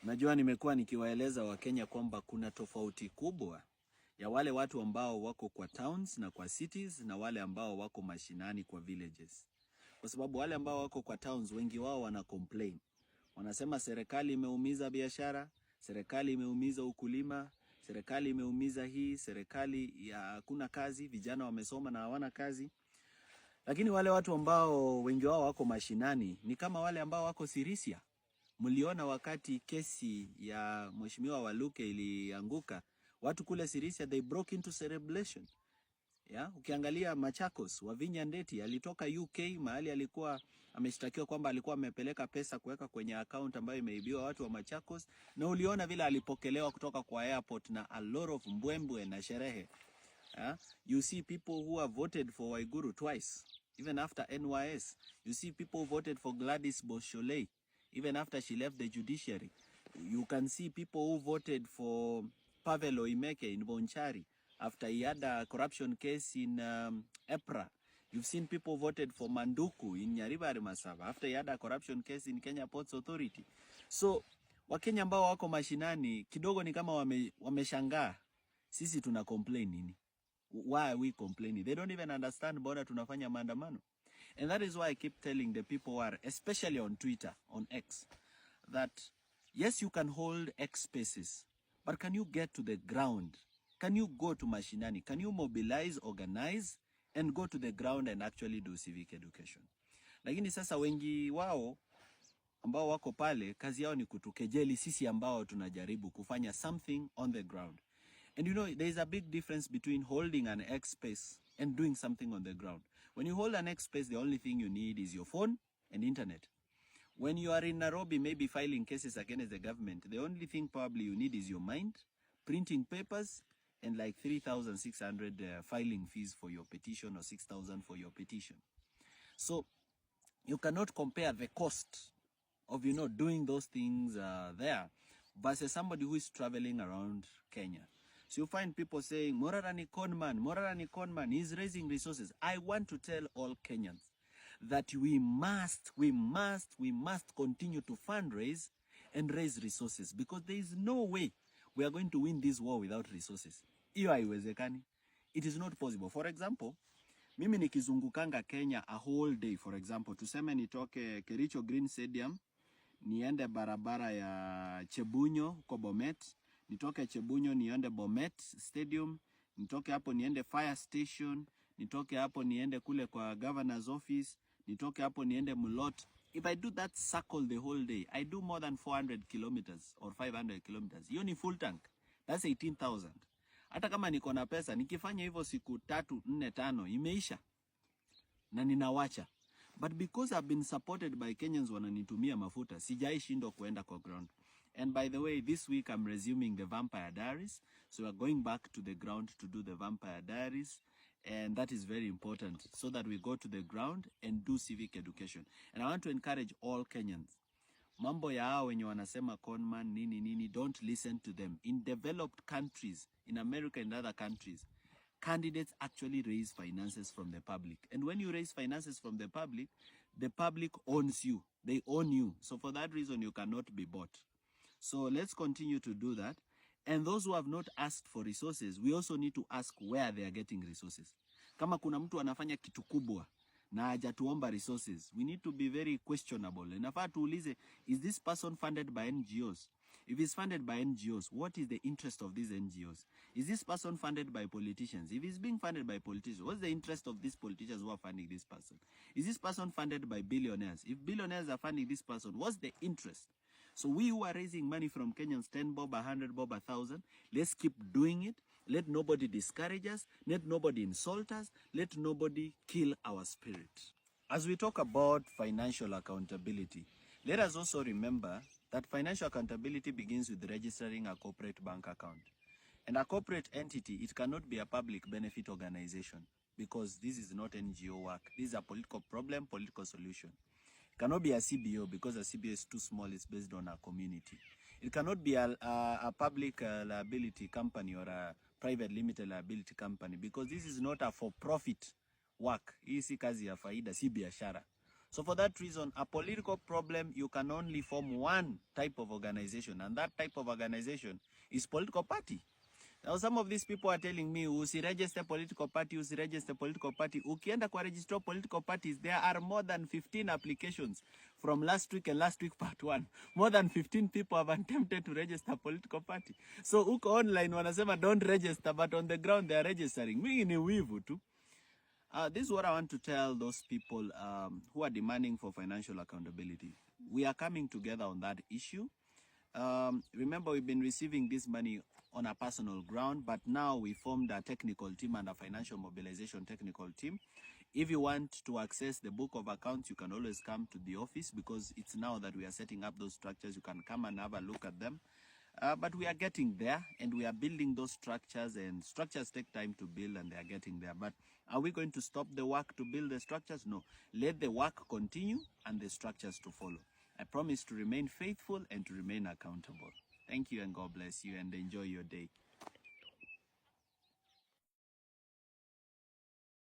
Najua nimekuwa nikiwaeleza Wakenya kwamba kuna tofauti kubwa ya wale watu ambao wako kwa towns na kwa cities na wale ambao wako mashinani kwa villages. Kwa sababu wale ambao wako kwa towns wengi wao wana complain. Wanasema serikali imeumiza biashara, serikali imeumiza ukulima, serikali imeumiza hii, serikali ya hakuna kazi, vijana wamesoma na hawana kazi. Lakini wale watu ambao wengi wao wako mashinani ni kama wale ambao wako Sirisia. Mliona wakati kesi ya Mheshimiwa Waluke ilianguka, watu kule Sirisia they broke into celebration. Ukiangalia Machakos, Wavinya Ndeti alitoka UK mahali alikuwa ameshtakiwa kwamba alikuwa amepeleka pesa kuweka kwenye account ambayo imeibiwa watu wa Machakos, na uliona vile alipokelewa kutoka kwa airport na a lot of mbwembwe na sherehe. You see people who have voted for Waiguru twice, even after NYS. You see people who voted for Gladys Bosholei, even after she left the judiciary. You can see people who voted for Pavel Oimeke in Bonchari after he had a corruption case in EPRA. You've seen people voted for Manduku in Nyaribari Masava after he had a corruption case in Kenya Ports Authority. So, Wakenya ambao wako mashinani kidogo ni kama wameshangaa. Sisi tuna complain nini? Why are we complaining? They don't even understand mbona tunafanya maandamano. And that is why I keep telling the people who are, especially on Twitter, on X, that yes, you can hold X spaces, but can you get to the ground? Can you go to Mashinani? Can you mobilize, organize, and go to the ground and actually do civic education? Lakini sasa wengi wao ambao wako pale, kazi yao ni kutukejeli sisi ambao tunajaribu kufanya something on the ground. And you know, there is a big difference between holding an X space and doing something on the ground. When you hold an X space, the only thing you need is your phone and internet. When you are in Nairobi, maybe filing cases against the government, the only thing probably you need is your mind, printing papers, and like 3,600 filing fees for your petition or 6,000 for your petition. So you cannot compare the cost of, you know, doing those things there versus somebody who is traveling around Kenya. So you find people saying, Morarani Conman, he's raising resources. I want to tell all Kenyans that we must continue to fundraise and raise resources, because there is no way we are going to win this war without resources. Iyo haiwezekani. It is not possible. For example, mimi nikizungukanga Kenya a whole day, for example, tuseme nitoke Kericho Green Stadium, niende barabara ya Chebunyo kwa Bomet, nitoke Chebunyo niende Bomet Stadium, nitoke hapo niende Fire Station, nitoke hapo niende kule kwa Governor's Office, nitoke hapo niende Mulot. If I do that circle the whole day, I do more than 400 kilometers or 500 kilometers. Hiyo ni full tank. That's 18,000. Hata kama niko na pesa, nikifanya hivyo siku 3, 4, 5, imeisha. Na ninawacha. But because I've been supported by Kenyans wananitumia mafuta, sijai shindwa kuenda kwa ground. And by the way, this week I'm resuming the Vampire Diaries. So we're going back to the ground to do the Vampire Diaries. And that is very important, so that we go to the ground and do civic education. And I want to encourage all Kenyans. Mambo ya hao wenye wanasema conman, nini, don't listen to them. In developed countries, in America and other countries, candidates actually raise finances from the public. And when you raise finances from the public owns you. They own you. So for that reason, you cannot be bought. So let's continue to do that. And those who have not asked for resources, we also need to ask where they are getting resources. Kama kuna mtu anafanya kitu kubwa na hajatuomba resources, we need to be very questionable. Inafaa tuulize, is this person funded by NGOs? If he's funded by NGOs, what is the interest of these NGOs? Is this person funded by politicians? If he's being funded by politicians, what's the interest of these politicians who are funding this person? Is this person funded by billionaires? If billionaires are funding this person, what's the interest? So we who are raising money from Kenyans, 10 bob, 100 bob, 1,000, let's keep doing it. Let nobody discourage us. Let nobody insult us. Let nobody kill our spirit. As we talk about financial accountability, let us also remember that financial accountability begins with registering a corporate bank account. And a corporate entity, it cannot be a public benefit organization, because this is not NGO work. This is a political problem, political solution. It cannot be a CBO, because a CBO is too small, it's based on a community. It cannot be a public liability company or a private limited liability company, because this is not a for-profit work. Hii si kazi ya faida, si biashara. So for that reason, a political problem, you can only form one type of organization, and that type of organization is political party. Now, some of these people are telling me, usiregister political party, usiregister political party. Ukienda kwa register political parties, there are more than 15 applications from last week and last week part 1. More than 15 people have attempted to register political party. So uko online wanasema don't register, but on the ground they are registering. Mimi ni wivu tu. This is what I want to tell those people who are demanding for financial accountability. We are coming together on that issue. Remember, we've been receiving this money on a personal ground, but now we formed a technical team and a financial mobilization technical team. If you want to access the book of accounts, you can always come to the office, because it's now that we are setting up those structures. You can come and have a look at them. But we are getting there, and we are building those structures, and structures take time to build, and they are getting there. But are we going to stop the work to build the structures? No. Let the work continue and the structures to follow. I promise to remain faithful and to remain accountable. Thank you, and God bless you, and enjoy your day.